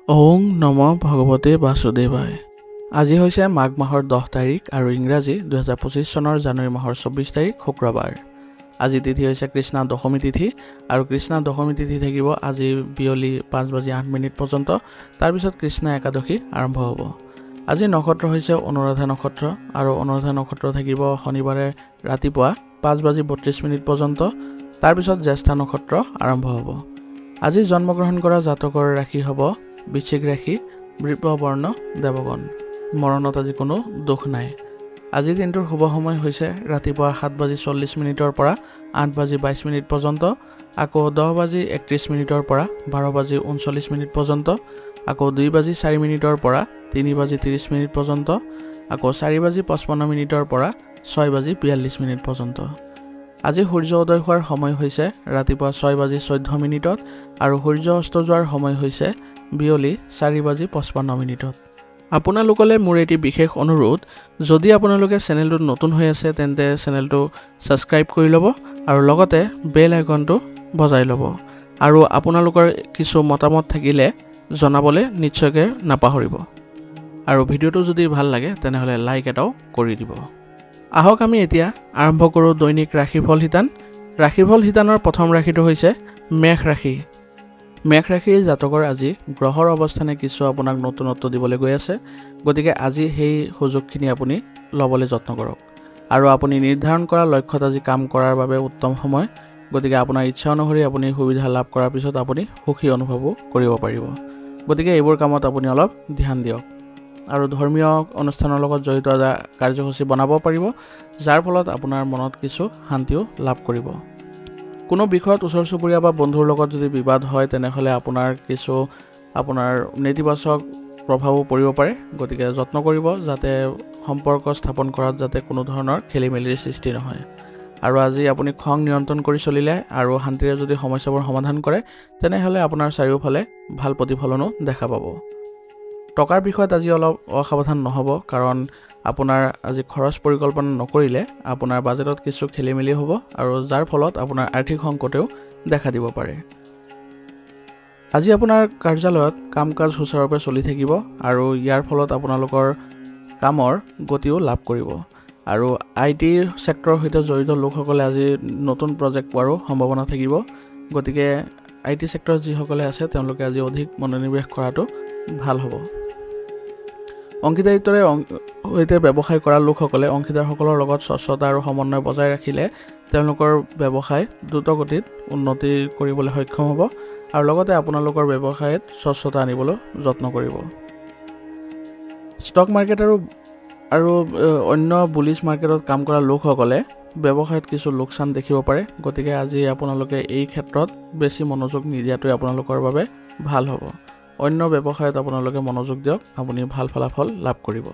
ওং নম ভগৱতে বাসুদেৱায়। আজি হৈছে মাঘ মাহৰ 10 তাৰিখ আৰু ইংৰাজী 2025 চনৰ জানুৱাৰী মাহৰ 24 তাৰিখ শুক্ৰবাৰ। আজি তিথি হৈছে কৃষ্ণা দশমী তিথি আৰু কৃষ্ণা দশমী তিথি থাকিব আজি বিয়লি 5:08 পৰ্যন্ত। তাৰ পিছত কৃষ্ণা একাদশী আৰম্ভ হ'ব। আজি নক্ষত্ৰ হৈছে অনুৰাধা নক্ষত্ৰ আৰু অনুৰাধা নক্ষত্ৰ থাকিব শনিবাৰে ৰাতিপুৱা 5:32 পৰ্যন্ত। তাৰ পিছত জ্যেষ্ঠা নক্ষত্ৰ আৰম্ভ হ'ব। আজি জন্মগ্ৰহণ কৰা জাতকৰ ৰাশি হ'ব বৃশ্চিক ৰাশি, বৃষবৰ্ণ, দেৱগণ। মৰণত আজি কোনো দুখ নাই। আজি দিনটোৰ শুভ সময় হৈছে ৰাতিপুৱা 7:40 পৰা 8:22 পৰ্যন্ত, আকৌ 10:31 পৰা 12:39 পৰ্যন্ত, আকৌ 2:04 পৰা 3:30 পৰ্যন্ত, আকৌ 4:55 পৰা 6:42 পৰ্যন্ত। আজি সূৰ্য উদয় হোৱাৰ সময় হৈছে ৰাতিপুৱা 6:14 আৰু সূৰ্য অস্ত যোৱাৰ সময় হৈছে বিয়লি 4:55। আপোনালোকলৈ মোৰ এটি বিশেষ অনুৰোধ, যদি আপোনালোকে চেনেলটোত নতুন হৈ আছে তেন্তে চেনেলটো ছাবস্ক্ৰাইব কৰি ল'ব আৰু লগতে বেল আইকনটো বজাই ল'ব আৰু আপোনালোকৰ কিছু মতামত থাকিলে জনাবলৈ নিশ্চয়কৈ নাপাহৰিব। আৰু ভিডিঅ'টো যদি ভাল লাগে তেনেহ'লে লাইক এটাও কৰি দিব। আহক আমি এতিয়া আৰম্ভ কৰোঁ দৈনিক ৰাশিফল শিতান। ৰাশিফল শিতানৰ প্ৰথম ৰাশিটো হৈছে মেষ ৰাশি। মেষ ৰাশিৰ জাতকৰ আজি গ্ৰহৰ অৱস্থানে কিছু আপোনাক নতুনত্ব দিবলৈ গৈ আছে, গতিকে আজি সেই সুযোগখিনি আপুনি ল'বলৈ যত্ন কৰক। আৰু আপুনি নিৰ্ধাৰণ কৰা লক্ষ্যত আজি কাম কৰাৰ বাবে উত্তম সময়, গতিকে আপোনাৰ ইচ্ছা অনুসৰি আপুনি সুবিধা লাভ কৰাৰ পিছত আপুনি সুখী অনুভৱো কৰিব পাৰিব। গতিকে এইবোৰ কামত আপুনি অলপ ধ্যান দিয়ক আৰু ধৰ্মীয় অনুষ্ঠানৰ লগত জড়িত কাৰ্যসূচী বনাব পাৰিব, যাৰ ফলত আপোনাৰ মনত কিছু শান্তিও লাভ কৰিব। কোনো বিষয়ত ওচৰ চুবুৰীয়া বা বন্ধুৰ লগত যদি বিবাদ হয় তেনেহ'লে আপোনাৰ নেতিবাচক প্ৰভাৱো পৰিব পাৰে, গতিকে যত্ন কৰিব যাতে সম্পৰ্ক স্থাপন কৰাত যাতে কোনো ধৰণৰ খেলি মেলিৰ সৃষ্টি নহয়। আৰু আজি আপুনি খং নিয়ন্ত্ৰণ কৰি চলিলে আৰু শান্তিৰে যদি সমস্যাবোৰ সমাধান কৰে তেনেহ'লে আপোনাৰ চাৰিওফালে ভাল প্ৰতিফলনো দেখা পাব। টকাৰ বিষয়ত আজি অলপ অসাৱধান নহ'ব, কাৰণ আপোনাৰ আজি খৰচ পৰিকল্পনা নকৰিলে আপোনাৰ বাজেটত কিছু খেলি মেলি হ'ব আৰু যাৰ ফলত আপোনাৰ আৰ্থিক সংকটেও দেখা দিব পাৰে। আজি আপোনাৰ কাৰ্যালয়ত কাম কাজ সুচাৰুৰূপে চলি থাকিব আৰু ইয়াৰ ফলত আপোনালোকৰ কামৰ গতিও লাভ কৰিব। আৰু IT ছেক্টৰৰ সৈতে জড়িত লোকসকলে আজি নতুন প্ৰজেক্ট পোৱাৰো সম্ভাৱনা থাকিব, গতিকে IT ছেক্টৰত যিসকলে আছে তেওঁলোকে আজি অধিক মনোনিৱেশ কৰাটো ভাল হ'ব। অংশীদাৰিত্বৰে সৈতে ব্যৱসায় কৰা লোকসকলে অংশীদাৰসকলৰ লগত স্বচ্ছতা আৰু সমন্বয় বজাই ৰাখিলে তেওঁলোকৰ ব্যৱসায় দ্ৰুত গতিত উন্নতি কৰিবলৈ সক্ষম হ'ব আৰু লগতে আপোনালোকৰ ব্যৱসায়ত স্বচ্ছতা আনিবলৈ যত্ন কৰিব। ষ্টক মাৰ্কেট আৰু অন্য বুলিছ মাৰ্কেটত কাম কৰা লোকসকলে ব্যৱসায়ত কিছু লোকচান দেখিব পাৰে, গতিকে আজি আপোনালোকে এই ক্ষেত্ৰত বেছি মনোযোগ নিদিয়াটোৱে আপোনালোকৰ বাবে ভাল হ'ব। অন্য ব্যৱসায়ত আপোনালোকে মনোযোগ দিয়ক, আপুনি ভাল ফলাফল লাভ কৰিব।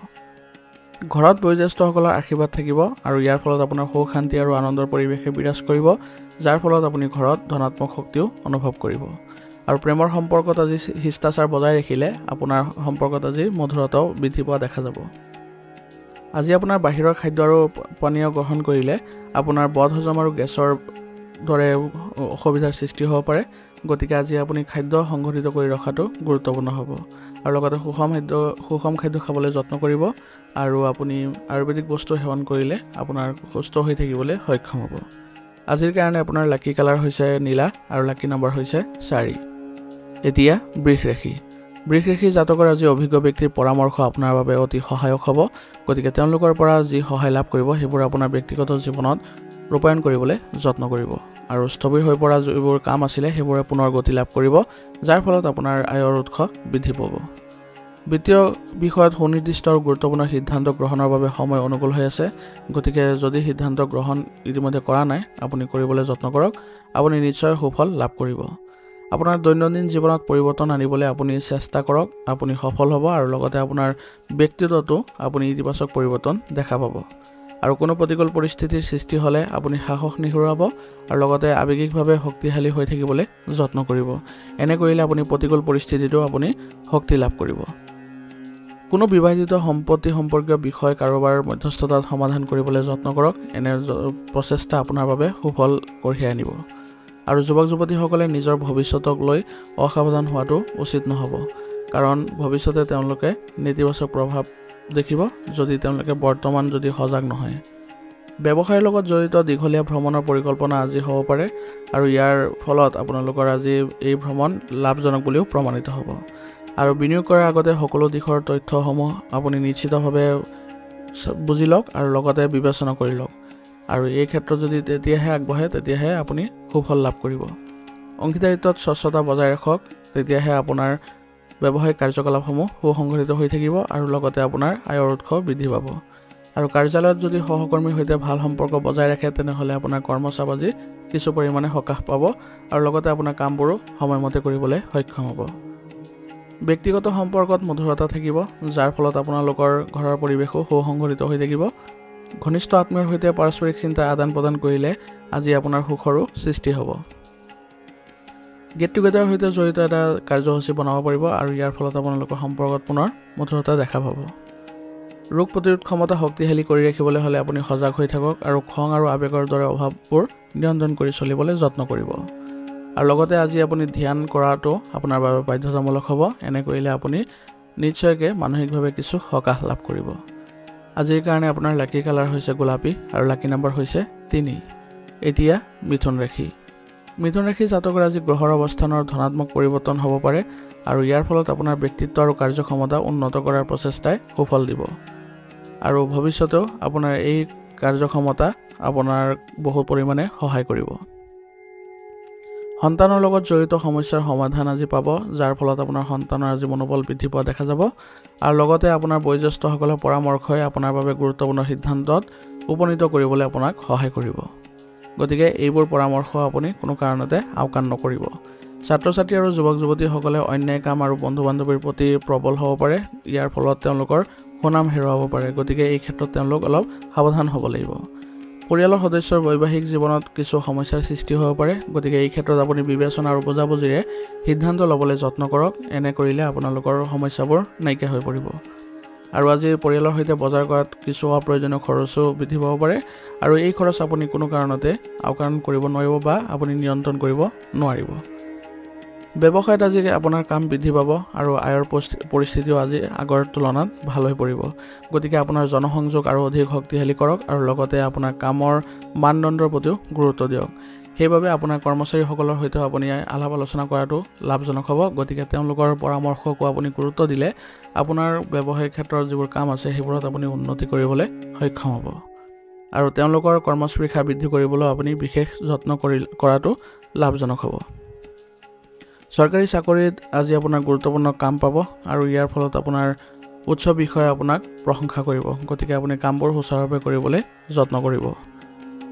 ঘৰত বয়োজ্যেষ্ঠসকলৰ আশীৰ্বাদ থাকিব আৰু ইয়াৰ ফলত আপোনাৰ সুখ শান্তি আৰু আনন্দৰ পৰিৱেশে বিৰাজ কৰিব, যাৰ ফলত আপুনি ঘৰত ধনাত্মক শক্তিও অনুভৱ কৰিব। আৰু প্ৰেমৰ সম্পৰ্কত আজি শিষ্টাচাৰ বজাই ৰাখিলে আপোনাৰ সম্পৰ্কত আজি মধুৰতাও বৃদ্ধি পোৱা দেখা যাব। আজি আপোনাৰ বাহিৰৰ খাদ্য আৰু পানীয় গ্ৰহণ কৰিলে আপোনাৰ বদহজম আৰু গেছৰ দৰে অসুবিধাৰ সৃষ্টি হ'ব পাৰে, গতিকে আজি আপুনি খাদ্য সংগঠিত কৰি ৰখাটো গুৰুত্বপূৰ্ণ হ'ব। আৰু লগতে সুষম খাদ্য খাবলৈ যত্ন কৰিব আৰু আপুনি আয়ুৰ্বেদিক বস্তু সেৱন কৰিলে আপোনাৰ সুস্থ হৈ থাকিবলৈ সক্ষম হ'ব। আজিৰ কাৰণে আপোনাৰ লাকি কালাৰ হৈছে নীলা আৰু লাকি নম্বৰ হৈছে 4। এতিয়া বৃষ ৰাশি। বৃষ ৰাশিৰ জাতকৰ আজি অভিজ্ঞ ব্যক্তিৰ পৰামৰ্শ আপোনাৰ বাবে অতি সহায়ক হ'ব, গতিকে তেওঁলোকৰ পৰা যি সহায় লাভ কৰিব সেইবোৰ আপোনাৰ ব্যক্তিগত জীৱনত ৰূপায়ণ কৰিবলৈ যত্ন কৰিব আৰু স্থবিৰ হৈ পৰা যিবোৰ কাম আছিলে সেইবোৰে পুনৰ গতি লাভ কৰিব, যাৰ ফলত আপোনাৰ আয়ৰ উৎস বৃদ্ধি পাব। বিত্তীয় বিষয়ত সুনিৰ্দিষ্ট আৰু গুৰুত্বপূৰ্ণ সিদ্ধান্ত গ্ৰহণৰ বাবে সময় অনুকূল হৈ আছে, গতিকে যদি সিদ্ধান্ত গ্ৰহণ ইতিমধ্যে কৰা নাই আপুনি কৰিবলৈ যত্ন কৰক, আপুনি নিশ্চয় সুফল লাভ কৰিব। আপোনাৰ দৈনন্দিন জীৱনত পৰিৱৰ্তন আনিবলৈ আপুনি চেষ্টা কৰক, আপুনি সফল হ'ব আৰু লগতে আপোনাৰ ব্যক্তিত্বতো আপুনি ইতিবাচক পৰিৱৰ্তন দেখা পাব। আৰু কোনো প্ৰতিকূল পৰিস্থিতিৰ সৃষ্টি হ'লে আপুনি সাহস নিহেৰুৱাব আৰু লগতে আৱেগিকভাৱে শক্তিশালী হৈ থাকিবলৈ যত্ন কৰিব। এনে কৰিলে আপুনি প্ৰতিকূল পৰিস্থিতিটো আপুনি শক্তি লাভ কৰিব। কোনো বিবাহিত সম্পত্তি সম্পৰ্কীয় বিষয় কাৰোবাৰ মধ্যস্থতাত সমাধান কৰিবলৈ যত্ন কৰক, এনে প্ৰচেষ্টা আপোনাৰ বাবে সুফল কঢ়িয়াই আনিব। আৰু যুৱক যুৱতীসকলে নিজৰ ভৱিষ্যতক লৈ অসাৱধান হোৱাটো উচিত নহ'ব। কাৰণ ভৱিষ্যতে তেওঁলোকে নেতিবাচক প্ৰভাৱ দেখিব যদি তেওঁলোকে বৰ্তমান যদি সজাগ নহয়। ব্যৱসায়ৰ লগত জড়িত দীঘলীয়া ভ্ৰমণৰ পৰিকল্পনা আজি হ'ব পাৰে আৰু ইয়াৰ ফলত আপোনালোকৰ আজি এই ভ্ৰমণ লাভজনক বুলিও প্ৰমাণিত হ'ব। আৰু বিনিয়োগ কৰাৰ আগতে সকলো দিশৰ তথ্যসমূহ আপুনি নিশ্চিতভাৱে বুজি লওক আৰু লগতে বিবেচনা কৰি লওক। আৰু এই ক্ষেত্ৰত যদি তেতিয়াহে আগবাঢ়ে তেতিয়াহে আপুনি সুফল লাভ কৰিব। অংশীদাৰিত্বত স্বচ্ছতা বজাই ৰাখক, তেতিয়াহে আপোনাৰ ব্যৱসায়িক কাৰ্যকলাপসমূহ সুসংগঠিত হৈ থাকিব আৰু লগতে আপোনাৰ আয়ৰ উৎস বৃদ্ধি পাব। আৰু কাৰ্যালয়ত যদি সহকৰ্মীৰ সৈতে ভাল সম্পৰ্ক বজাই ৰাখে তেনেহ'লে আপোনাৰ কৰ্মচাপ আজি কিছু পৰিমাণে সকাহ পাব আৰু লগতে আপোনাৰ কামবোৰো সময়মতে কৰিবলৈ সক্ষম হ'ব। ব্যক্তিগত সম্পৰ্কত মধুৰতা থাকিব, যাৰ ফলত আপোনালোকৰ ঘৰৰ পৰিৱেশো সুসংগঠিত হৈ থাকিব। ঘনিষ্ঠ আত্মীয়ৰ সৈতে পাৰস্পৰিক চিন্তাৰ আদান প্ৰদান কৰিলে আজি আপোনাৰ সুখৰো সৃষ্টি হ'ব। গেট টুগেডাৰৰ সৈতে জড়িত এটা কাৰ্যসূচী বনাব পাৰিব আৰু ইয়াৰ ফলত আপোনালোকৰ সম্পৰ্কত পুনৰ মধুৰতা দেখা পাব। ৰোগ প্ৰতিৰোধ ক্ষমতা শক্তিশালী কৰি ৰাখিবলৈ হ'লে আপুনি সজাগ হৈ থাকক আৰু খং আৰু আৱেগৰ দৰে অভাৱবোৰ নিয়ন্ত্ৰণ কৰি চলিবলৈ যত্ন কৰিব। আৰু লগতে আজি আপুনি ধ্যান কৰাটো আপোনাৰ বাবে বাধ্যতামূলক হ'ব। এনে কৰিলে আপুনি নিশ্চয়কৈ মানসিকভাৱে কিছু সকাহ লাভ কৰিব। আজিৰ কাৰণে আপোনাৰ লাকি কালাৰ হৈছে গোলাপী আৰু লাকি নম্বৰ হৈছে 3। এতিয়া মিথুন ৰাশি। মিথুন ৰাশি জাতকৰ আজি গ্ৰহৰ অৱস্থানৰ ধনাত্মক পৰিৱৰ্তন হ'ব পাৰে আৰু ইয়াৰ ফলত আপোনাৰ ব্যক্তিত্ব আৰু কাৰ্যক্ষমতা উন্নত কৰাৰ প্ৰচেষ্টাই সুফল দিব। আৰু ভৱিষ্যতেও আপোনাৰ এই কাৰ্যক্ষমতা আপোনাৰ বহু পৰিমাণে সহায় কৰিব। সন্তানৰ লগত জড়িত সমস্যাৰ সমাধান আজি পাব, যাৰ ফলত আপোনাৰ সন্তানৰ আজি মনোবল বৃদ্ধি পোৱা দেখা যাব। আৰু লগতে আপোনাৰ বয়োজ্যেষ্ঠসকলৰ পৰামৰ্শই আপোনাৰ বাবে গুৰুত্বপূৰ্ণ সিদ্ধান্তত উপনীত কৰিবলৈ আপোনাক সহায় কৰিব। গতিকে এইবোৰ পৰামৰ্শ আপুনি কোনো কাৰণতে আওকাণ নকৰিব। ছাত্ৰ ছাত্ৰী আৰু যুৱক যুৱতীসকলে অন্যায় কাম আৰু বন্ধু বান্ধৱীৰ প্ৰতি প্ৰবল হ'ব পাৰে। ইয়াৰ ফলত তেওঁলোকৰ সুনাম হেৰুৱাব পাৰে। গতিকে এই ক্ষেত্ৰত তেওঁলোক অলপ সাৱধান হ'ব লাগিব। পৰিয়ালৰ সদস্যৰ বৈবাহিক জীৱনত কিছু সমস্যাৰ সৃষ্টি হ'ব পাৰে। গতিকে এই ক্ষেত্ৰত আপুনি বিবেচনা আৰু বুজাবুজিৰে সিদ্ধান্ত ল'বলৈ যত্ন কৰক। এনে কৰিলে আপোনালোকৰ সমস্যাবোৰ নাইকিয়া হৈ পৰিব। আৰু আজি পৰিয়ালৰ সৈতে বজাৰ কৰাত কিছু অপ্ৰয়োজনীয় খৰচো বৃদ্ধি পাব পাৰে আৰু এই খৰচ আপুনি কোনো কাৰণতে আওকাণ কৰিব নোৱাৰিব বা আপুনি নিয়ন্ত্ৰণ কৰিব নোৱাৰিব। ব্যৱসায়ত আজি আপোনাৰ কাম বৃদ্ধি পাব আৰু আয়ৰ পৰিস্থিতিও আজি আগৰ তুলনাত ভাল হৈ পৰিব। গতিকে আপোনাৰ জনসংযোগ আৰু অধিক শক্তিশালী কৰক আৰু লগতে আপোনাৰ কামৰ মানদণ্ডৰ প্ৰতিও গুৰুত্ব দিয়ক। সেইবাবে আপোনাৰ কৰ্মচাৰীসকলৰ সৈতেও আপুনি আলাপ আলোচনা কৰাটো লাভজনক হ'ব। গতিকে তেওঁলোকৰ পৰামৰ্শকো আপুনি গুৰুত্ব দিলে আপোনাৰ ব্যৱসায়িক ক্ষেত্ৰত যিবোৰ কাম আছে সেইবোৰত আপুনি উন্নতি কৰিবলৈ সক্ষম হ'ব। আৰু তেওঁলোকৰ কৰ্মস্পৃহা বৃদ্ধি কৰিবলৈ আপুনি বিশেষ যত্ন কৰাটো লাভজনক হ'ব। চৰকাৰী চাকৰিত আজি আপোনাৰ গুৰুত্বপূৰ্ণ কাম পাব আৰু ইয়াৰ ফলত আপোনাৰ উচ্চ বিষয়ে আপোনাক প্ৰশংসা কৰিব। গতিকে আপুনি কামবোৰ সুচাৰুৰূপে কৰিবলৈ যত্ন কৰিব।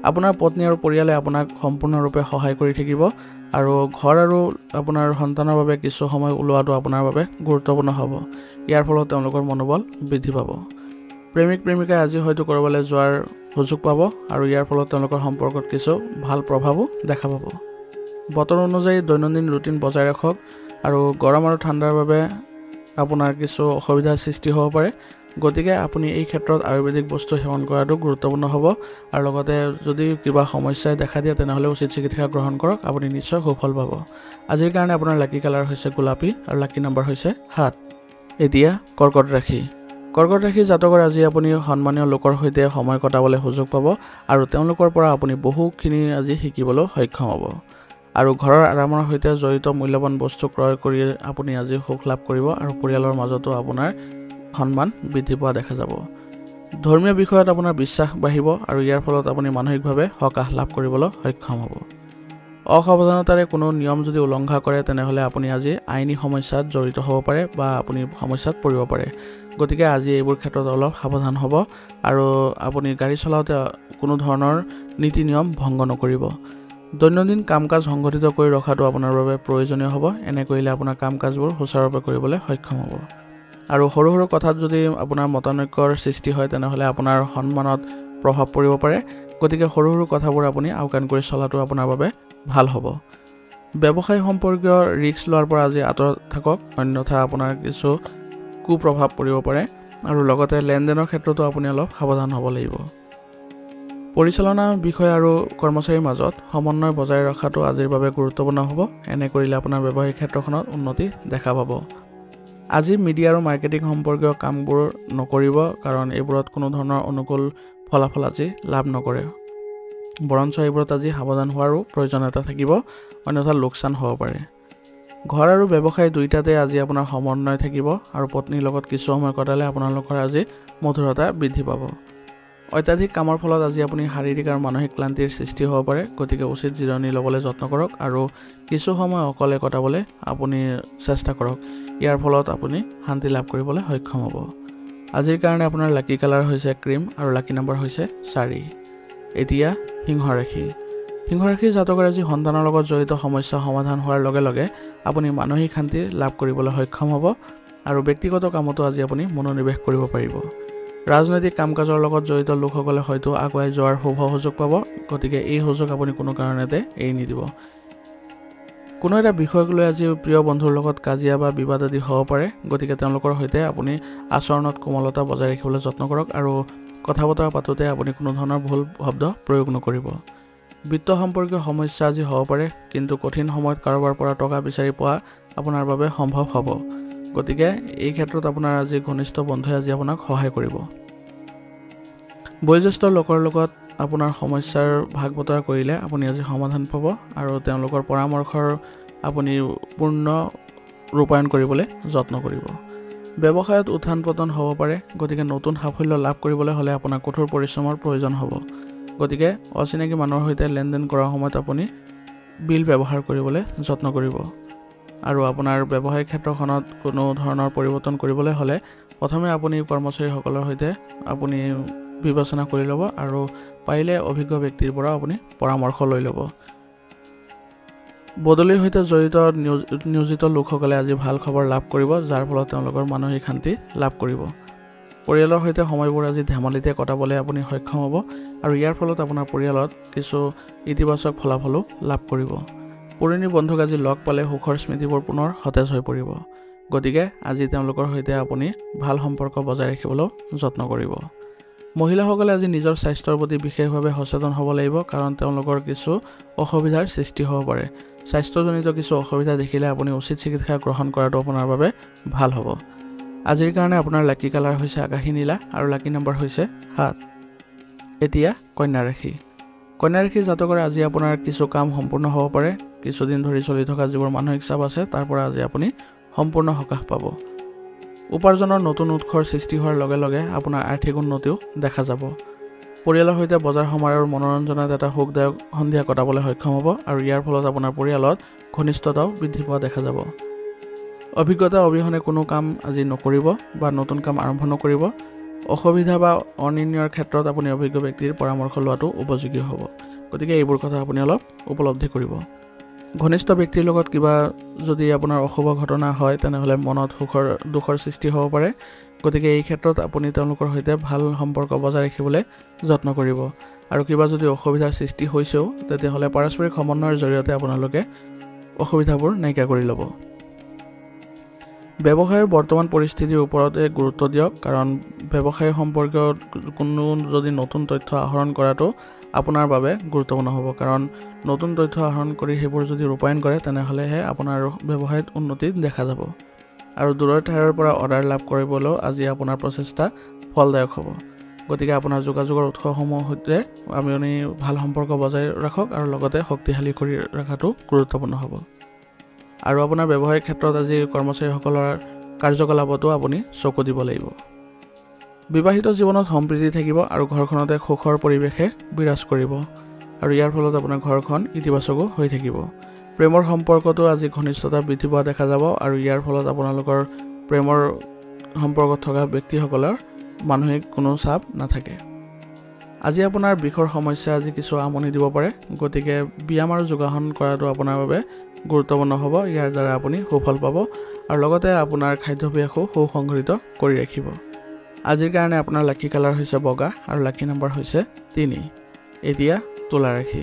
আপোনাৰ পত্নী আৰু পৰিয়ালে আপোনাক সম্পূৰ্ণৰূপে সহায় কৰি থাকিব আৰু ঘৰ আৰু আপোনাৰ সন্তানৰ বাবে কিছু সময় ওলোৱাটো আপোনাৰ বাবে গুৰুত্বপূৰ্ণ হ'ব। ইয়াৰ ফলত তেওঁলোকৰ মনোবল বৃদ্ধি পাব। প্ৰেমিক প্ৰেমিকাই আজি হয়তো ক'ৰবালৈ যোৱাৰ সুযোগ পাব আৰু ইয়াৰ ফলত তেওঁলোকৰ সম্পৰ্কত কিছু ভাল প্ৰভাৱো দেখা পাব। বতৰ অনুযায়ী দৈনন্দিন ৰুটিন বজাই ৰাখক আৰু গৰম আৰু ঠাণ্ডাৰ বাবে আপোনাৰ কিছু অসুবিধাৰ সৃষ্টি হ'ব পাৰে। গতিকে আপুনি এই ক্ষেত্ৰত আয়ুৰ্বেদিক বস্তু সেৱন কৰাটো গুৰুত্বপূৰ্ণ হ'ব আৰু লগতে যদি কিবা সমস্যাই দেখা দিয়ে তেনেহ'লে উচিত চিকিৎসা গ্ৰহণ কৰক, আপুনি নিশ্চয় সুফল পাব। আজিৰ কাৰণে আপোনাৰ লাকি কালাৰ হৈছে গোলাপী আৰু লাকি নম্বৰ হৈছে 7। এতিয়া কৰ্কট ৰাশি। কৰ্কট ৰাশি জাতকৰ আজি আপুনি সন্মানীয় লোকৰ সৈতে সময় কটাবলৈ সুযোগ পাব আৰু তেওঁলোকৰ পৰা আপুনি বহুখিনি আজি শিকিবলৈ সক্ষম হ'ব। আৰু ঘৰৰ আৰামৰ সৈতে জড়িত মূল্যৱান বস্তু ক্ৰয় কৰি আপুনি আজি সুখ লাভ কৰিব আৰু পৰিয়ালৰ মাজতো আপোনাৰ সন্মান বৃদ্ধি পোৱা দেখা যাব। ধৰ্মীয় বিষয়ত আপোনাৰ বিশ্বাস বাঢ়িব আৰু ইয়াৰ ফলত আপুনি মানসিকভাৱে সকাহ লাভ কৰিবলৈ সক্ষম হ'ব। অসাৱধানতাৰে কোনো নিয়ম যদি উলংঘা কৰে তেনেহ'লে আপুনি আজি আইনী সমস্যাত জড়িত হ'ব পাৰে বা আপুনি সমস্যাত পৰিব পাৰে। গতিকে আজি এইবোৰ ক্ষেত্ৰত অলপ সাৱধান হ'ব আৰু আপুনি গাড়ী চলাওঁতে কোনো ধৰণৰ নীতি নিয়ম ভংগ নকৰিব। দৈনন্দিন কাম কাজ সংগঠিত কৰি ৰখাটো আপোনাৰ বাবে প্ৰয়োজনীয় হ'ব। এনে কৰিলে আপোনাৰ কাম কাজবোৰ সুচাৰুৰূপে কৰিবলৈ সক্ষম হ'ব। আৰু সৰু সৰু কথাত যদি আপোনাৰ মতানৈক্যৰ সৃষ্টি হয় তেনেহ'লে আপোনাৰ সন্মানত প্ৰভাৱ পৰিব পাৰে। গতিকে সৰু সৰু কথাবোৰ আপুনি আওকাণ কৰি চলাটো আপোনাৰ বাবে ভাল হ'ব। ব্যৱসায় সম্পৰ্কীয় ৰিস্ক লোৱাৰ পৰা আজি আঁতৰত থাকক, অন্যথা আপোনাৰ কিছু কুপ্ৰভাৱ পৰিব পাৰে আৰু লগতে লেনদেনৰ ক্ষেত্ৰতো আপুনি অলপ সাৱধান হ'ব লাগিব। পৰিচালনা বিষয় আৰু কৰ্মচাৰীৰ মাজত সমন্বয় বজাই ৰখাটো আজিৰ বাবে গুৰুত্বপূৰ্ণ হ'ব। এনে কৰিলে আপোনাৰ ব্যৱসায়িক ক্ষেত্ৰখনত উন্নতি দেখা পাব। আজি মিডিয়া আৰু মাৰ্কেটিং সম্পৰ্কীয় কামবোৰ নকৰিব, কাৰণ এইবোৰত কোনো ধৰণৰ অনুকূল ফলাফল আজি লাভ নকৰে। বৰঞ্চ এইবোৰত আজি সাৱধান হোৱাৰো প্ৰয়োজনীয়তা থাকিব, অন্যথা লোকচান হ'ব পাৰে। ঘৰ আৰু ব্যৱসায় দুয়োটাতে আজি আপোনাৰ সমন্বয় থাকিব আৰু পত্নীৰ লগত কিছু সময় কটালে আপোনালোকৰ আজি মধুৰতা বৃদ্ধি পাব। অত্যাধিক কামৰ ফলত আজি আপুনি শাৰীৰিক আৰু মানসিক ক্লান্তিৰ সৃষ্টি হ'ব পাৰে, গতিকে উচিত জিৰণি ল'বলৈ যত্ন কৰক আৰু কিছু সময় অকলে কটাবলৈ আপুনি চেষ্টা কৰক। ইয়াৰ ফলত আপুনি শান্তি লাভ কৰিবলৈ সক্ষম হ'ব। আজিৰ কাৰণে আপোনাৰ লাকি কালাৰ হৈছে ক্ৰীম আৰু লাকি নম্বৰ হৈছে 4। এতিয়া সিংহ ৰাশি। সিংহ ৰাশিৰ জাতকৰ আজি সন্তানৰ লগত জড়িত সমস্যা সমাধান হোৱাৰ লগে লগে আপুনি মানসিক শান্তি লাভ কৰিবলৈ সক্ষম হ'ব আৰু ব্যক্তিগত কামতো আজি আপুনি মনোনিৱেশ কৰিব পাৰিব। ৰাজনৈতিক কাম কাজৰ লগত জড়িত লোকসকলে হয়তো আগুৱাই যোৱাৰ শুভ সুযোগ পাব, গতিকে এই সুযোগ আপুনি কোনো কাৰণতে এৰি নিদিব। কোনো এটা বিষয়ক লৈ আজি প্ৰিয় বন্ধুৰ লগত কাজিয়া বা বিবাদ আদি হ'ব পাৰে, গতিকে তেওঁলোকৰ সৈতে আপুনি আচৰণত কোমলতা বজাই ৰাখিবলৈ যত্ন কৰক আৰু কথা বতৰা পাতোঁতে আপুনি কোনো ধৰণৰ ভুল শব্দ প্ৰয়োগ নকৰিব। বিত্ত সম্পৰ্কীয় সমস্যা আজি হ'ব পাৰে, কিন্তু কঠিন সময়ত কাৰোবাৰ পৰা টকা বিচাৰি পোৱা আপোনাৰ বাবে সম্ভৱ হ'ব, গতিকে এই ক্ষেত্ৰত আপোনাৰ আজি ঘনিষ্ঠ বন্ধুৱে আজি আপোনাক সহায় কৰিব। বয়োজ্যেষ্ঠ লোকৰ লগত আপোনাৰ সমস্যাৰ ভাগ বতৰা কৰিলে আপুনি আজি সমাধান পাব আৰু তেওঁলোকৰ পৰামৰ্শৰ আপুনি পূৰ্ণ ৰূপায়ণ কৰিবলৈ যত্ন কৰিব। ব্যৱসায়ত উত্থান পতন হ'ব পাৰে, গতিকে নতুন সাফল্য লাভ কৰিবলৈ হ'লে আপোনাৰ কঠোৰ পৰিশ্ৰমৰ প্ৰয়োজন হ'ব। গতিকে অচিনাকি মানুহৰ সৈতে লেনদেন কৰাৰ সময়ত আপুনি বিল ব্যৱহাৰ কৰিবলৈ যত্ন কৰিব। আৰু আপোনাৰ ব্যৱসায়িক ক্ষেত্ৰখনত কোনো ধৰণৰ পৰিৱৰ্তন কৰিবলৈ হ'লে প্ৰথমে আপুনি কৰ্মচাৰীসকলৰ সৈতে আপুনি বিবেচনা কৰি ল'ব আৰু পাৰিলে অভিজ্ঞ ব্যক্তিৰ পৰা আপুনি পৰামৰ্শ লৈ ল'ব। বদলিৰ সৈতে জড়িত নিয়োজিত লোকসকলে আজি ভাল খবৰ লাভ কৰিব, যাৰ ফলত তেওঁলোকৰ মানসিক শান্তি লাভ কৰিব। পৰিয়ালৰ সৈতে সময়বোৰ আজি ধেমালিতে কটাবলৈ আপুনি সক্ষম হ'ব আৰু ইয়াৰ ফলত আপোনাৰ পৰিয়ালত কিছু ইতিবাচক ফলাফলো লাভ কৰিব। পুৰণি বন্ধুক আজি লগ পালে সুখৰ স্মৃতিবোৰ পুনৰ সতেজ হৈ পৰিব, গতিকে আজি তেওঁলোকৰ সৈতে আপুনি ভাল সম্পৰ্ক বজাই ৰাখিবলৈ যত্ন কৰিব। মহিলাসকলে আজি নিজৰ স্বাস্থ্যৰ প্ৰতি বিশেষভাৱে সচেতন হ'ব লাগিব, কাৰণ তেওঁলোকৰ কিছু অসুবিধাৰ সৃষ্টি হ'ব পাৰে। স্বাস্থ্যজনিত কিছু অসুবিধা দেখিলে আপুনি উচিত চিকিৎসা গ্ৰহণ কৰাটো আপোনাৰ বাবে ভাল হ'ব। আজিৰ কাৰণে আপোনাৰ লাকি কালাৰ হৈছে আকাশী নীলা আৰু লাকি নম্বৰ হৈছে 7। এতিয়া কন্যা ৰাশি। কন্যা ৰাশিৰ জাতকৰে আজি আপোনাৰ কিছু কাম সম্পূৰ্ণ হ'ব পাৰে। কিছুদিন ধৰি চলি থকা যিবোৰ মানসিক চাপ আছে তাৰ পৰা আজি আপুনি সম্পূৰ্ণ সকাহ পাব। উপাৰ্জনৰ নতুন উৎসৰ সৃষ্টি হোৱাৰ লগে লগে আপোনাৰ আৰ্থিক উন্নতিও দেখা যাব। পৰিয়ালৰ সৈতে বজাৰ সমাৰ আৰু মনোৰঞ্জনত এটা সুখদায়ক সন্ধিয়া কটাবলৈ সক্ষম হ'ব আৰু ইয়াৰ ফলত আপোনাৰ পৰিয়ালত ঘনিষ্ঠতাও বৃদ্ধি পোৱা দেখা যাব। অভিজ্ঞতা অবিহনে কোনো কাম আজি নকৰিব বা নতুন কাম আৰম্ভ নকৰিব। অসুবিধা বা অনিৰ্ণয়ৰ ক্ষেত্ৰত আপুনি অভিজ্ঞ ব্যক্তিৰ পৰামৰ্শ লোৱাটো উপযোগী হ'ব, গতিকে এইবোৰ কথা আপুনি অলপ উপলব্ধি কৰিব। ঘনিষ্ঠ ব্যক্তিৰ লগত কিবা যদি আপোনাৰ অশুভ ঘটনা হয়, তেনেহ'লে মনত দুখৰ সৃষ্টি হ'ব পাৰে, গতিকে এই ক্ষেত্ৰত আপুনি তেওঁলোকৰ সৈতে ভাল সম্পৰ্ক বজাই ৰাখিবলৈ যত্ন কৰিব। আৰু কিবা যদি অসুবিধাৰ সৃষ্টি হৈছেও, তেতিয়াহ'লে পাৰস্পৰিক সমন্বয়ৰ জৰিয়তে আপোনালোকে অসুবিধাবোৰ নাইকিয়া কৰি ল'ব। ব্যৱসায়ৰ বৰ্তমান পৰিস্থিতিৰ ওপৰতে গুৰুত্ব দিয়ক, কাৰণ ব্যৱসায় সম্পৰ্কীয় কোনো যদি নতুন তথ্য আহৰণ কৰাটো আপোনাৰ বাবে গুৰুত্বপূৰ্ণ হ'ব, কাৰণ নতুন তথ্য আহৰণ কৰি সেইবোৰ যদি ৰূপায়ণ কৰে তেনেহ'লেহে আপোনাৰ ব্যৱসায়ত উন্নতি দেখা যাব। আৰু দূৰৰ ঠাইৰ পৰা অৰ্ডাৰ লাভ কৰিবলৈও আজি আপোনাৰ প্ৰচেষ্টা ফলদায়ক হ'ব, গতিকে আপোনাৰ যোগাযোগৰ উৎসসমূহৰ সৈতে আপুনি ভাল সম্পৰ্ক বজাই ৰাখক আৰু লগতে শক্তিশালী কৰি ৰখাটো গুৰুত্বপূৰ্ণ হ'ব। আৰু আপোনাৰ ব্যৱসায়িক ক্ষেত্ৰত আজি কৰ্মচাৰীসকলৰ কাৰ্যকলাপতো আপুনি চকু দিব লাগিব। বিবাহিত জীৱনত সম্প্ৰীতি থাকিব আৰু ঘৰখনতে সুখৰ পৰিৱেশে বিৰাজ কৰিব আৰু ইয়াৰ ফলত আপোনাৰ ঘৰখন ইতিবাচকো হৈ থাকিব। প্ৰেমৰ সম্পৰ্কতো আজি ঘনিষ্ঠতা বৃদ্ধি পোৱা দেখা যাব আৰু ইয়াৰ ফলত আপোনালোকৰ প্ৰেমৰ সম্পৰ্কত থকা ব্যক্তিসকলৰ মানসিক কোনো চাপ নাথাকে। আজি আপোনাৰ বিষৰ সমস্যা আজি কিছু আমনি দিব পাৰে, গতিকে ব্যায়াম আৰু যোগাসন কৰাটো আপোনাৰ বাবে গুৰুত্বপূৰ্ণ হ'ব। ইয়াৰ দ্বাৰা আপুনি সুফল পাব আৰু লগতে আপোনাৰ খাদ্যাভ্যাসো সুসংগঠিত কৰি ৰাখিব। আজিৰ কাৰণে আপোনাৰ লাকি কালাৰ হৈছে বগা আৰু লাকি নম্বৰ হৈছে 3। এতিয়া তুলা ৰাশি।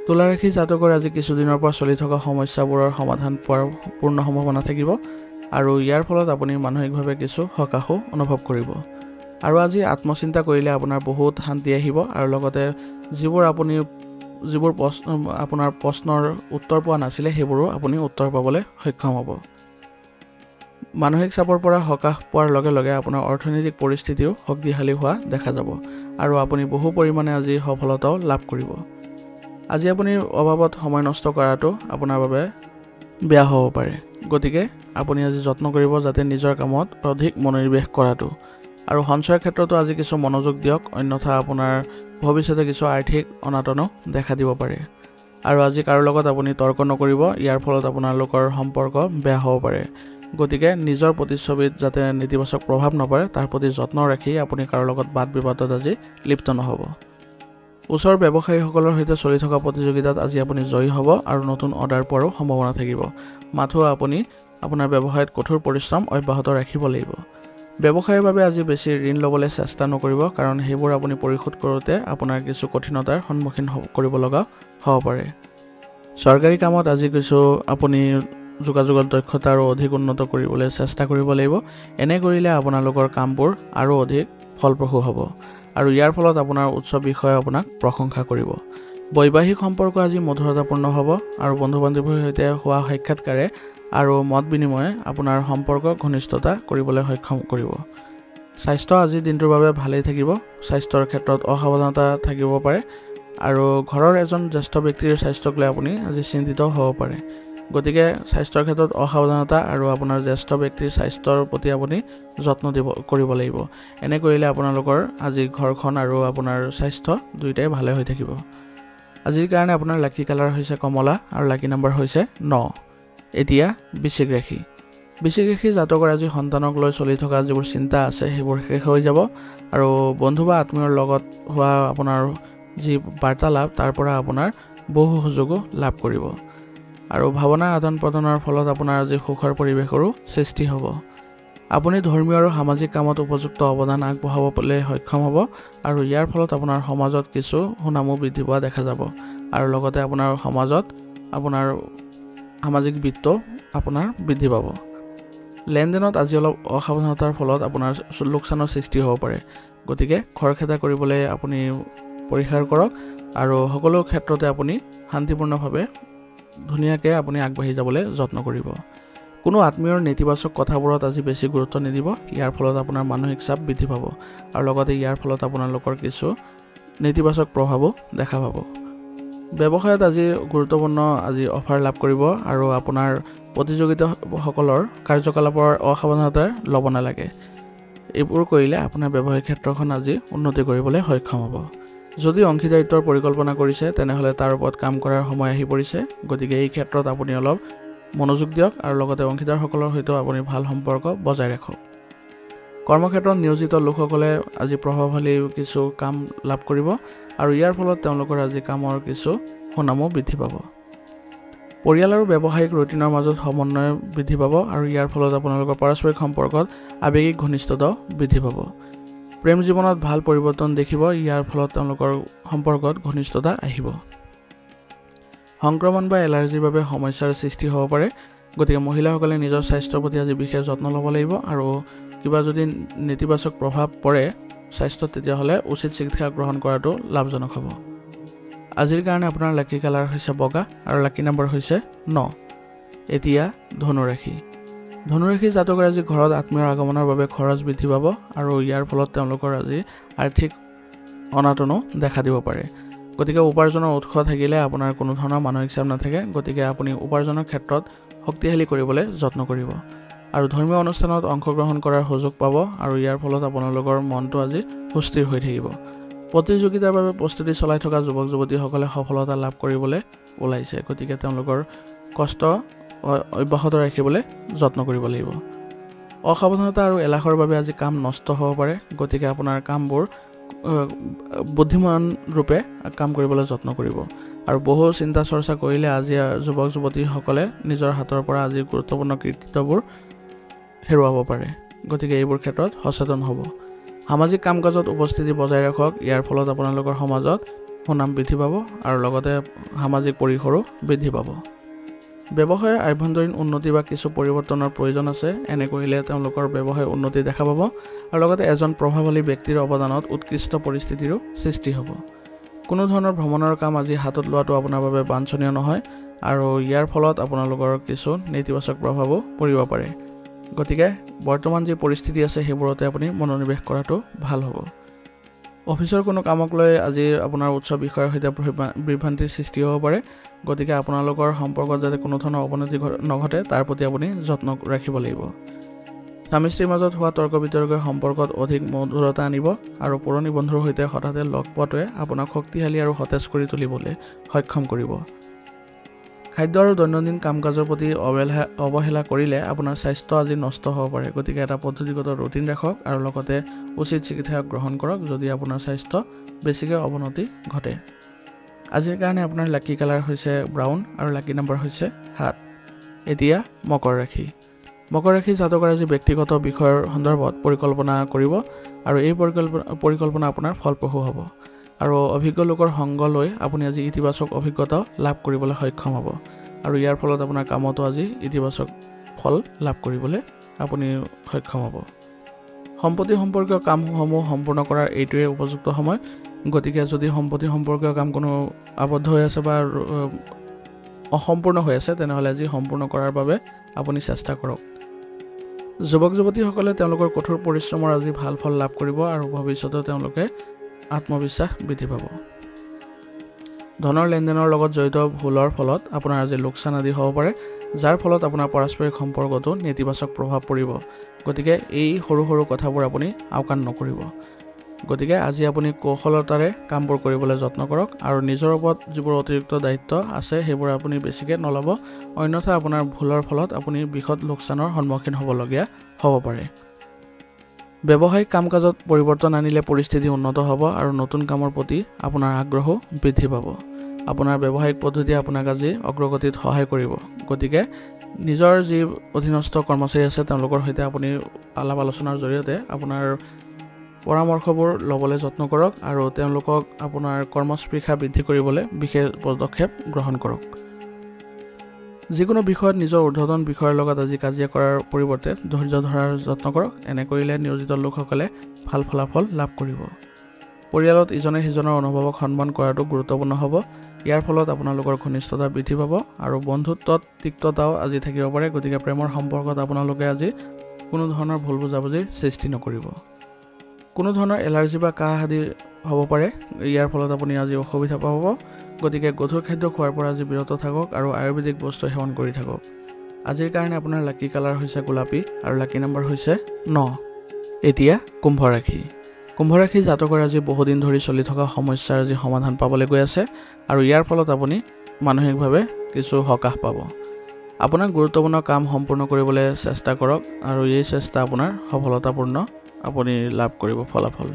তুলা ৰাশি জাতকৰ আজি কিছুদিনৰ পৰা চলি থকা সমস্যাবোৰৰ সমাধান পোৱাৰ পূৰ্ণ সম্ভাৱনা থাকিব আৰু ইয়াৰ ফলত আপুনি মানসিকভাৱে কিছু সকাহো অনুভৱ কৰিব। আৰু আজি আত্মচিন্তা কৰিলে আপোনাৰ বহুত শান্তি আহিব আৰু লগতে যিবোৰ আপোনাৰ প্ৰশ্নৰ উত্তৰ পোৱা নাছিলে সেইবোৰো আপুনি উত্তৰ পাবলৈ সক্ষম হ'ব। মানসিক চাপৰ পৰা সকাহ পোৱাৰ লগে লগে আপোনাৰ অৰ্থনৈতিক পৰিস্থিতিও শক্তিশালী হোৱা দেখা যাব আৰু আপুনি বহু পৰিমাণে আজি সফলতাও লাভ কৰিব। আজি আপুনি অভাৱত সময় নষ্ট কৰাটো আপোনাৰ বাবে বেয়া হ'ব পাৰে। গতিকে আপুনি আজি যত্ন কৰিব যাতে নিজৰ কামত অধিক মনোনিৱেশ কৰাটো আৰু সঞ্চয়ৰ ক্ষেত্ৰতো আজি কিছু মনোযোগ দিয়ক, অন্যথা আপোনাৰ ভৱিষ্যতে কিছু আৰ্থিক অনাটনো দেখা দিব পাৰে। আৰু আজি কাৰো লগত আপুনি তৰ্ক নকৰিব, ইয়াৰ ফলত আপোনালোকৰ সম্পৰ্ক বেয়া হ'ব পাৰে। গতিকে নিজৰ প্ৰতিচ্ছবিত যাতে নেতিবাচক প্ৰভাৱ নপৰে তাৰ প্ৰতি যত্ন ৰাখি আপুনি কাৰো লগত বাদ বিবাদত আজি লিপ্ত নহ'ব। ওচৰৰ ব্যৱসায়ীসকলৰ সৈতে চলি থকা প্ৰতিযোগিতাত আজি আপুনি জয়ী হ'ব আৰু নতুন অৰ্ডাৰ পোৱাৰো সম্ভাৱনা থাকিব। মাথো আপুনি আপোনাৰ ব্যৱসায়ত কঠোৰ পৰিশ্ৰম অব্যাহত ৰাখিব লাগিব। ব্যৱসায়ৰ বাবে আজি বেছি ঋণ ল'বলৈ চেষ্টা নকৰিব, কাৰণ সেইবোৰ আপুনি পৰিশোধ কৰোঁতে আপোনাৰ কিছু কঠিনতাৰ সন্মুখীন কৰিব লগা হ'ব পাৰে। চৰকাৰী কামত আজি কিছু আপুনি যোগাযোগৰ দক্ষতা আৰু অধিক উন্নত কৰিবলৈ চেষ্টা কৰিব লাগিব। এনে কৰিলে আপোনালোকৰ কামবোৰ আৰু অধিক ফলপ্ৰসূ হ'ব আৰু ইয়াৰ ফলত আপোনাৰ উচ্চ বিষয়ে আপোনাক প্ৰশংসা কৰিব। বৈবাহিক সম্পৰ্ক আজি মধুৰতাপূৰ্ণ হ'ব আৰু বন্ধু-বান্ধৱীৰ সৈতে হোৱা সাক্ষাৎকাৰে আৰু মত বিনিময়ে আপোনাৰ সম্পৰ্ক ঘনিষ্ঠতা কৰিবলৈ সক্ষম কৰিব। স্বাস্থ্য আজিৰ দিনটোৰ বাবে ভালেই থাকিব। স্বাস্থ্যৰ ক্ষেত্ৰত অসাৱধানতা থাকিব পাৰে আৰু ঘৰৰ এজন জ্যেষ্ঠ ব্যক্তিৰ স্বাস্থ্যক লৈ আপুনি আজি চিন্তিত হ'ব পাৰে। গতিকে স্বাস্থ্যৰ ক্ষেত্ৰত অসাৱধানতা আৰু আপোনাৰ জ্যেষ্ঠ ব্যক্তিৰ স্বাস্থ্যৰ প্ৰতি আপুনি যত্ন কৰিব লাগিব। এনে কৰিলে আপোনালোকৰ আজি ঘৰখন আৰু আপোনাৰ স্বাস্থ্য দুয়োটাই ভালে হৈ থাকিব। আজিৰ কাৰণে আপোনাৰ লাকি কালাৰ হৈছে কমলা আৰু লাকি নম্বৰ হৈছে 9। এতিয়া বৃশ্চিক ৰাশি। বৃশ্চিক ৰাশি জাতকৰ আজি সন্তানক লৈ চলি থকা যিবোৰ চিন্তা আছে সেইবোৰ শেষ হৈ যাব আৰু বন্ধু বা আত্মীয়ৰ লগত হোৱা আপোনাৰ যি বাৰ্তালাপ তাৰ পৰা আপোনাৰ বহু সুযোগো লাভ কৰিব আৰু ভাৱনাৰ আদান প্ৰদানৰ ফলত আপোনাৰ আজি সুখৰ পৰিৱেশৰো সৃষ্টি হ'ব। আপুনি ধৰ্মীয় আৰু সামাজিক কামত উপযুক্ত অৱদান আগবঢ়াবলৈ সক্ষম হ'ব আৰু ইয়াৰ ফলত আপোনাৰ সমাজত কিছু সুনামো বৃদ্ধি পোৱা দেখা যাব আৰু লগতে আপোনাৰ সমাজত আপোনাৰ সামাজিক বৃত্ত আপোনাৰ বৃদ্ধি পাব। লেনদেনত আজি অলপ অসাৱধানতাৰ ফলত আপোনাৰ লোকচানৰ সৃষ্টি হ'ব পাৰে। গতিকে খৰখেদা কৰিবলৈ আপুনি পৰিহাৰ কৰক আৰু সকলো ক্ষেত্ৰতে আপুনি শান্তিপূৰ্ণভাৱে ধুনীয়াকৈ আপুনি আগবাঢ়ি যাবলৈ যত্ন কৰিব। কোনো আত্মীয়ৰ নেতিবাচক কথাবোৰত আজি বেছি গুৰুত্ব নিদিব, ইয়াৰ ফলত আপোনাৰ মানসিক চাপ বৃদ্ধি পাব আৰু লগতে ইয়াৰ ফলত আপোনালোকৰ কিছু নেতিবাচক প্ৰভাৱো দেখা পাব। ব্যৱসায়ত আজি গুৰুত্বপূৰ্ণ আজি অফাৰ লাভ কৰিব আৰু আপোনাৰ প্ৰতিযোগিতাসকলৰ কাৰ্যকলাপৰ অসাৱধানতা ল'ব নালাগে। এইবোৰ কৰিলে আপোনাৰ ব্যৱসায়িক ক্ষেত্ৰখন আজি উন্নতি কৰিবলৈ সক্ষম হ'ব। যদি অংশীদাৰিত্বৰ পৰিকল্পনা কৰিছে তেনেহ'লে তাৰ ওপৰত কাম কৰাৰ সময় আহি পৰিছে। গতিকে এই ক্ষেত্ৰত আপুনি অলপ মনোযোগ দিয়ক আৰু লগতে অংশীদাৰসকলৰ সৈতেও আপুনি ভাল সম্পৰ্ক বজাই ৰাখক। কৰ্মক্ষেত্ৰত নিয়োজিত লোকসকলে আজি প্ৰভাৱশালী কিছু কাম লাভ কৰিব আৰু ইয়াৰ ফলত তেওঁলোকৰ আজি কামৰ কিছু সুনামো বৃদ্ধি পাব। পৰিয়াল আৰু ব্যৱসায়িক ৰুটিনৰ মাজত সমন্বয় বৃদ্ধি পাব আৰু ইয়াৰ ফলত আপোনালোকৰ পাৰস্পৰিক সম্পৰ্কত আৱেগিক ঘনিষ্ঠতাও বৃদ্ধি পাব। প্ৰেম জীৱনত ভাল পৰিৱৰ্তন দেখিব, ইয়াৰ ফলত তেওঁলোকৰ সম্পৰ্কত ঘনিষ্ঠতা আহিব। সংক্ৰমণ বা এলাৰ্জিৰ বাবে সমস্যাৰ সৃষ্টি হ'ব পাৰে। গতিকে মহিলাসকলে নিজৰ স্বাস্থ্যৰ প্ৰতি আজি বিশেষ যত্ন ল'ব লাগিব আৰু কিবা যদি নেতিবাচক প্ৰভাৱ পৰে স্বাস্থ্যত তেতিয়াহ'লে উচিত চিকিৎসা গ্ৰহণ কৰাটো লাভজনক হ'ব। আজিৰ কাৰণে আপোনাৰ লাকি কালাৰ হৈছে বগা আৰু লাকি নম্বৰ হৈছে 9। এতিয়া ধনুৰাশি। ধনুৰাশি জাতকৰ আজি ঘৰত আত্মীয়ৰ আগমনৰ বাবে খৰচ বৃদ্ধি পাব আৰু ইয়াৰ ফলত তেওঁলোকৰ আজি আৰ্থিক অনাটনো দেখা দিব পাৰে। গতিকে উপাৰ্জনৰ উৎস থাকিলে আপোনাৰ কোনো ধৰণৰ মানসিক চাপ নাথাকে। গতিকে আপুনি উপাৰ্জনৰ ক্ষেত্ৰত শক্তিশালী কৰিবলৈ যত্ন কৰিব আৰু ধৰ্মীয় অনুষ্ঠানত অংশগ্ৰহণ কৰাৰ সুযোগ পাব আৰু ইয়াৰ ফলত আপোনালোকৰ মনটো আজি সুস্থিৰ হৈ থাকিব। প্ৰতিযোগিতাৰ বাবে প্ৰস্তুতি চলাই থকা যুৱক যুৱতীসকলে সফলতা লাভ কৰিবলৈ ওলাইছে। গতিকে তেওঁলোকৰ কষ্ট অব্যাহত ৰাখিবলৈ যত্ন কৰিব লাগিব। অসাৱধানতা আৰু এলাহৰ বাবে আজি কাম নষ্ট হ'ব পাৰে। গতিকে আপোনাৰ কামবোৰ বুদ্ধিমান ৰূপে কাম কৰিবলৈ যত্ন কৰিব আৰু বহু চিন্তা চৰ্চা কৰিলে আজি যুৱক যুৱতীসকলে নিজৰ হাতৰ পৰা আজি গুৰুত্বপূৰ্ণ কৃতিত্ববোৰ হেৰুৱাব পাৰে। গতিকে এইবোৰ ক্ষেত্ৰত সচেতন হ'ব। সামাজিক কাম কাজত উপস্থিতি বজাই ৰাখক, ইয়াৰ ফলত আপোনালোকৰ সমাজত সুনাম বৃদ্ধি পাব আৰু লগতে সামাজিক পৰিসৰো বৃদ্ধি পাব। ব্যৱসায়ৰ আভ্যন্তৰীণ উন্নতি বা কিছু পৰিৱৰ্তনৰ প্ৰয়োজন আছে। এনে কৰিলে তেওঁলোকৰ ব্যৱসায় উন্নতি দেখা পাব আৰু লগতে এজন প্ৰভাৱশালী ব্যক্তিৰ অৱদানত উৎকৃষ্ট পৰিস্থিতিৰো সৃষ্টি হ'ব। কোনো ধৰণৰ ভ্ৰমণৰ কাম আজি হাতত লোৱাটো আপোনাৰ বাবে বাঞ্ছনীয় নহয় আৰু ইয়াৰ ফলত আপোনালোকৰ কিছু নেতিবাচক প্ৰভাৱো পৰিব পাৰে। গতিকে বৰ্তমান যি পৰিস্থিতি আছে সেইবোৰতে আপুনি মনোনিৱেশ কৰাটো ভাল হ'ব। অফিচৰ কোনো কামক লৈ আজি আপোনাৰ উচ্চ বিষয়ৰ সৈতে বিভ্ৰান্তিৰ সৃষ্টি হ'ব পাৰে। গতিকে আপোনালোকৰ সম্পৰ্কত যাতে কোনো ধৰণৰ অৱনতি নঘটে তাৰ প্ৰতি আপুনি যত্ন ৰাখিব লাগিব। স্বামী স্ত্ৰীৰ মাজত হোৱা তৰ্ক বিতৰ্কই সম্পৰ্কত অধিক মধুৰতা আনিব আৰু পুৰণি বন্ধুৰ সৈতে হঠাতে লগ পোৱাটোৱে আপোনাক শক্তিশালী আৰু সতেজ কৰি তুলিবলৈ সক্ষম কৰিব। খাদ্য আৰু দৈনন্দিন কাম কাজৰ প্ৰতি অৱহেলা কৰিলে আপোনাৰ স্বাস্থ্য আজি নষ্ট হ'ব পাৰে। গতিকে এটা পদ্ধতিগত ৰুটিন ৰাখক আৰু লগতে উচিত চিকিৎসা গ্ৰহণ কৰক যদি আপোনাৰ স্বাস্থ্য বেছিকৈ অৱনতি ঘটে। আজিৰ কাৰণে আপোনাৰ লাকি কালাৰ হৈছে ব্ৰাউন আৰু লাকি নম্বৰ হৈছে 7। এতিয়া মকৰ ৰাশি। মকৰ ৰাশি জাতকৰ আজি ব্যক্তিগত বিষয়ৰ সন্দৰ্ভত পৰিকল্পনা কৰিব আৰু এই পৰিকল্পনা আপোনাৰ ফলপ্ৰসূ হ'ব আৰু অভিজ্ঞ লোকৰ সংগ লৈ আপুনি আজি ইতিবাচক অভিজ্ঞতা লাভ কৰিবলৈ সক্ষম হ'ব আৰু ইয়াৰ ফলত আপোনাৰ কামতো আজি ইতিবাচক ফল লাভ কৰিবলৈ আপুনি সক্ষম হ'ব। সম্পত্তি সম্পৰ্কীয় কামসমূহ সম্পূৰ্ণ কৰাৰ এইটোৱে উপযুক্ত সময়। গতিকে যদি সম্পত্তি সম্পৰ্কীয় কাম কোনো আবদ্ধ হৈ আছে বা অসম্পূৰ্ণ হৈ আছে তেনেহ'লে আজি সম্পূৰ্ণ কৰাৰ বাবে আপুনি চেষ্টা কৰক। যুৱক যুৱতীসকলে তেওঁলোকৰ কঠোৰ পৰিশ্ৰমৰ আজি ভাল ফল লাভ কৰিব আৰু ভৱিষ্যতেও তেওঁলোকে আত্মবিশ্বাস বৃদ্ধি পাব। ধনৰ লেনদেনৰ লগত জড়িত ভুলৰ ফলত আপোনাৰ আজি লোকচান আদি হ'ব পাৰে, যাৰ ফলত আপোনাৰ পাৰস্পৰিক সম্পৰ্কতো নেতিবাচক প্ৰভাৱ পৰিব। গতিকে এই সৰু সৰু কথাবোৰ আপুনি আওকাণ নকৰিব। গতিকে আজি আপুনি কৌশলতাৰে কামবোৰ কৰিবলৈ যত্ন কৰক আৰু নিজৰ ওপৰত যিবোৰ অতিৰিক্ত দায়িত্ব আছে সেইবোৰ আপুনি বেছিকৈ নল'ব, অন্যথা আপোনাৰ ভুলৰ ফলত আপুনি বৃহৎ লোকচানৰ সন্মুখীন হ'বলগীয়া হ'ব পাৰে। ব্যৱসায়িক কাম কাজত পৰিৱৰ্তন আনিলে পৰিস্থিতি উন্নত হ'ব আৰু নতুন কামৰ প্ৰতি আপোনাৰ আগ্ৰহো বৃদ্ধি পাব। আপোনাৰ ব্যৱসায়িক পদ্ধতিয়ে আপোনাক আজি অগ্ৰগতিত সহায় কৰিব। গতিকে নিজৰ যি অধীনস্থ কৰ্মচাৰী আছে তেওঁলোকৰ সৈতে আপুনি আলাপ আলোচনাৰ জৰিয়তে আপোনাৰ পৰামৰ্শবোৰ ল'বলৈ যত্ন কৰক আৰু তেওঁলোকক আপোনাৰ কৰ্মস্পৃহা বৃদ্ধি কৰিবলৈ বিশেষ পদক্ষেপ গ্ৰহণ কৰক। যিকোনো বিষয়ত নিজৰ ঊৰ্ধ্বতন বিষয়ৰ লগত আজি কাজিয়া কৰাৰ পৰিৱৰ্তে ধৈৰ্য ধৰাৰ যত্ন কৰক। এনে কৰিলে নিয়োজিত লোকসকলে ভাল ফলাফল লাভ কৰিব। পৰিয়ালত ইজনে সিজনৰ অনুভৱক সন্মান কৰাটো গুৰুত্বপূৰ্ণ হ'ব। ইয়াৰ ফলত আপোনালোকৰ ঘনিষ্ঠতা বৃদ্ধি পাব আৰু বন্ধুত্বত তিক্ততাও আজি থাকিব পাৰে। গতিকে প্ৰেমৰ সম্পৰ্কত আপোনালোকে আজি কোনো ধৰণৰ ভুল বুজাবুজিৰ সৃষ্টি নকৰিব। কোনো ধৰণৰ এলাৰ্জি বা কাহ আদি হ'ব পাৰে, ইয়াৰ ফলত আপুনি আজি অসুবিধা পাব। গতিকে গধুৰ খাদ্য খোৱাৰ পৰা আজি বিৰত থাকক আৰু আয়ুৰ্বেদিক বস্তু সেৱন কৰি থাকক। আজিৰ কাৰণে আপোনাৰ লাকি কালাৰ হৈছে গোলাপী আৰু লাকি নম্বৰ হৈছে 9। এতিয়া কুম্ভ ৰাশি। কুম্ভ ৰাশি জাতকৰ আজি বহুদিন ধৰি চলি থকা সমস্যাৰ আজি সমাধান পাবলৈ গৈ আছে আৰু ইয়াৰ ফলত আপুনি মানসিকভাৱে কিছু সকাহ পাব। আপোনাৰ গুৰুত্বপূৰ্ণ কাম সম্পূৰ্ণ কৰিবলৈ চেষ্টা কৰক আৰু এই চেষ্টা আপোনাৰ সফলতাপূৰ্ণ আপুনি লাভ কৰিব ফলাফল।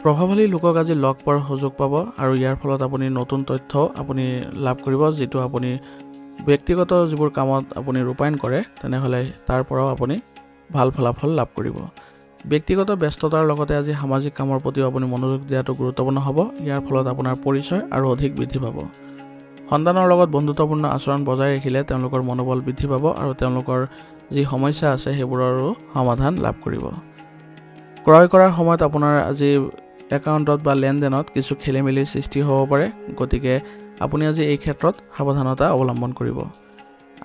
প্ৰভাৱশালী লোকক আজি লগ পোৱাৰ সুযোগ পাব আৰু ইয়াৰ ফলত আপুনি নতুন তথ্য আপুনি লাভ কৰিব, যিটো আপুনি ব্যক্তিগত যিবোৰ কামত আপুনি ৰূপায়ণ কৰে তেনেহ'লে তাৰ পৰাও আপুনি ভাল ফলাফল লাভ কৰিব। ব্যক্তিগত ব্যস্ততাৰ লগতে আজি সামাজিক কামৰ প্ৰতিও আপুনি মনোযোগ দিয়াটো গুৰুত্বপূৰ্ণ হ'ব। ইয়াৰ ফলত আপোনাৰ পৰিচয় আৰু অধিক বৃদ্ধি পাব। সন্তানৰ লগত বন্ধুত্বপূৰ্ণ আচৰণ বজাই ৰাখিলে তেওঁলোকৰ মনোবল বৃদ্ধি পাব আৰু তেওঁলোকৰ যি সমস্যা আছে সেইবোৰৰো সমাধান লাভ কৰিব। ক্ৰয় কৰাৰ সময়ত আপোনাৰ আজি একাউণ্টত বা লেনদেনত কিছু খেলিমেলিৰ সৃষ্টি হ'ব পাৰে। গতিকে আপুনি আজি এই ক্ষেত্ৰত সাৱধানতা অৱলম্বন কৰিব।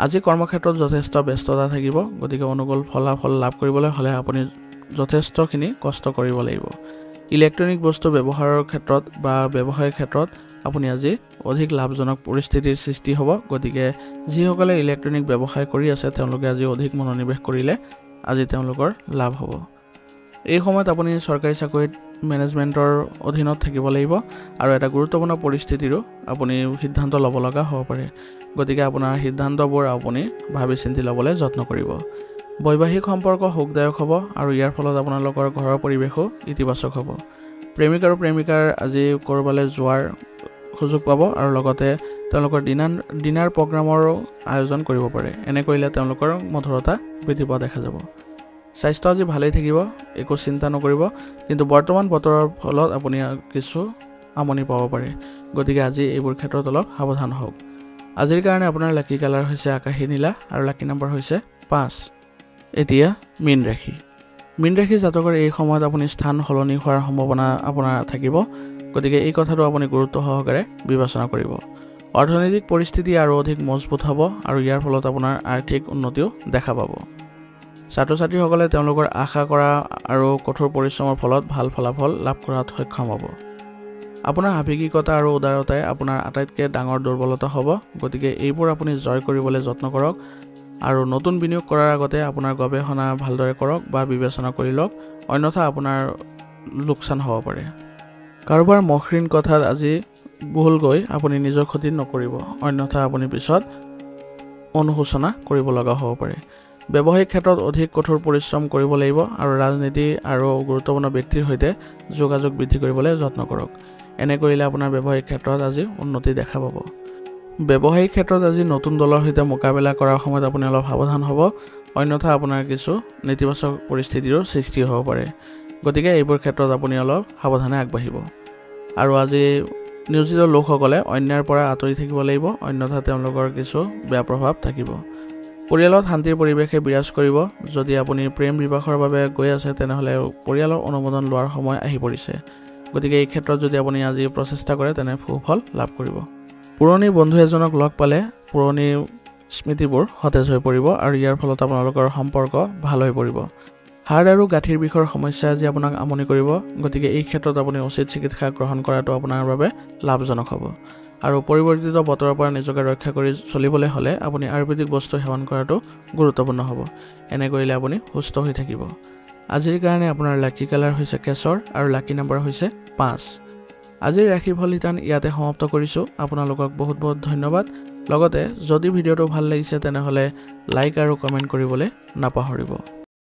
আজি কৰ্মক্ষেত্ৰত যথেষ্ট ব্যস্ততা থাকিব। গতিকে অনুকূল ফলাফল লাভ কৰিবলৈ হ'লে আপুনি যথেষ্টখিনি কষ্ট কৰিব লাগিব। ইলেক্ট্ৰনিক বস্তু ব্যৱহাৰৰ ক্ষেত্ৰত বা ব্যৱসায়ৰ ক্ষেত্ৰত আপুনি আজি অধিক লাভজনক পৰিস্থিতিৰ সৃষ্টি হ'ব। গতিকে যিসকলে ইলেক্ট্ৰনিক ব্যৱসায় কৰি আছে তেওঁলোকে আজি অধিক মনোনিৱেশ কৰিলে আজি তেওঁলোকৰ লাভ হ'ব। এই সময়ত আপুনি চৰকাৰী চাকৰিত মেনেজমেণ্টৰ অধীনত থাকিব লাগিব আৰু এটা গুৰুত্বপূৰ্ণ পৰিস্থিতিৰো আপুনি সিদ্ধান্ত ল'ব লগা হ'ব পাৰে। গতিকে আপোনাৰ সিদ্ধান্তবোৰ আপুনি ভাবি চিন্তি ল'বলৈ যত্ন কৰিব। বৈবাহিক সম্পৰ্ক সুখদায়ক হ'ব আৰু ইয়াৰ ফলত আপোনালোকৰ ঘৰৰ পৰিৱেশো ইতিবাচক হ'ব। প্ৰেমিক আৰু প্ৰেমিকাৰ আজি ক'ৰবালৈ যোৱাৰ সুযোগ পাব আৰু লগতে তেওঁলোকৰ ডিনাৰ প্ৰগ্ৰামৰো আয়োজন কৰিব পাৰে। এনে কৰিলে তেওঁলোকৰ মধুৰতা বৃদ্ধি পোৱা দেখা যাব। স্বাস্থ্য আজি ভালেই থাকিব, একো চিন্তা নকৰিব, কিন্তু বৰ্তমান বতৰৰ ফলত আপুনি কিছু আমনি পাব পাৰে। গতিকে আজি এইবোৰ ক্ষেত্ৰত অলপ সাৱধান হওক। আজিৰ কাৰণে আপোনাৰ লাকি কালাৰ হৈছে আকাশী নীলা আৰু লাকি নম্বৰ হৈছে 5। এতিয়া মীন ৰাশি। মীন ৰাশি জাতকৰ এই সময়ত আপুনি স্থান সলনি হোৱাৰ সম্ভাৱনা আপোনাৰ থাকিব। গতিকে এই কথাটো আপুনি গুৰুত্ব সহকাৰে বিবেচনা কৰিব। অৰ্থনৈতিক পৰিস্থিতি আৰু অধিক মজবুত হ'ব আৰু ইয়াৰ ফলত আপোনাৰ আৰ্থিক উন্নতিও দেখা পাব। ছাত্ৰ-ছাত্ৰীসকলে তেওঁলোকৰ আশা কৰা আৰু কঠোৰ পৰিশ্ৰমৰ ফলত ভাল ফলাফল লাভ কৰাত সক্ষম হ'ব। আপোনাৰ আৱেগিকতা আৰু উদাৰতাই আপোনাৰ আটাইতকৈ ডাঙৰ দুৰ্বলতা হ'ব, গতিকে এইবোৰ আপুনি জয় কৰিবলৈ যত্ন কৰক আৰু নতুন বিনিয়োগ কৰাৰ আগতে আপোনাৰ গৱেষণা ভালদৰে কৰক বা বিবেচনা কৰি লওক, অন্যথা আপোনাৰ লোকচান হ'ব পাৰে। কাৰোবাৰ মসৃণ কথাত আজি ভুল গৈ আপুনি নিজৰ ক্ষতি নকৰিব, অন্যথা আপুনি পিছত অনুশোচনা কৰিব লগা হ'ব পাৰে। ব্যৱসায়িক ক্ষেত্ৰত অধিক কঠোৰ পৰিশ্ৰম কৰিব লাগিব আৰু ৰাজনীতি আৰু গুৰুত্বপূৰ্ণ ব্যক্তিৰ সৈতে যোগাযোগ বৃদ্ধি কৰিবলৈ যত্ন কৰক। এনে কৰিলে আপোনাৰ ব্যৱসায়িক ক্ষেত্ৰত আজি উন্নতি দেখা পাব। ব্যৱসায়িক ক্ষেত্ৰত আজি নতুন দলৰ সৈতে মোকাবিলা কৰাৰ সময়ত আপুনি অলপ সাৱধান হ'ব, অন্যথা আপোনাৰ কিছু নেতিবাচক পৰিস্থিতিৰো সৃষ্টি হ'ব পাৰে। গতিকে এইবোৰ ক্ষেত্ৰত আপুনি অলপ সাৱধানে আগবাঢ়িব। আৰু আজি নিয়োজিত লোকসকলে অন্যায়ৰ পৰা আঁতৰি থাকিব লাগিব, অন্যথা তেওঁলোকৰ কিছু বেয়া প্ৰভাৱ থাকিব। পৰিয়ালত শান্তিৰ পৰিৱেশে বিৰাজ কৰিব। যদি আপুনি প্ৰেম বিবাহৰ বাবে গৈ আছে তেনেহ'লে পৰিয়ালৰ অনুমোদন লোৱাৰ সময় আহি পৰিছে। গতিকে এই ক্ষেত্ৰত যদি আপুনি আজি প্ৰচেষ্টা কৰে তেনে সুফল লাভ কৰিব। পুৰণি বন্ধু এজনক লগ পালে পুৰণি স্মৃতিবোৰ সতেজ হৈ পৰিব আৰু ইয়াৰ ফলত আপোনালোকৰ সম্পৰ্ক ভাল হৈ পৰিব। হাড় আৰু গাঁঠিৰ বিষৰ সমস্যাই আজি আপোনাক আমনি কৰিব, গতিকে এই ক্ষেত্ৰত আপুনি উচিত চিকিৎসা গ্ৰহণ কৰাটো আপোনাৰ বাবে লাভজনক হ'ব। আৰু পৰিৱৰ্তিত বতৰৰ পৰা নিজকে ৰক্ষা কৰি চলিবলৈ হ'লে আপুনি আয়ুৰ্বেদিক বস্তু সেৱন কৰাটো গুৰুত্বপূৰ্ণ হ'ব। এনে কৰিলে আপুনি সুস্থ হৈ থাকিব। আজিৰ কাৰণে আপোনাৰ লাকি কালাৰ হৈছে কেশৰ আৰু লাকি নম্বৰ হৈছে 5। আজিৰ ৰাশিফল শিতান ইয়াতে সমাপ্ত কৰিছোঁ। আপোনালোকক বহুত বহুত ধন্যবাদ। লগতে যদি ভিডিঅ'টো ভাল লাগিছে তেনেহ'লে লাইক আৰু কমেণ্ট কৰিবলৈ নাপাহৰিব।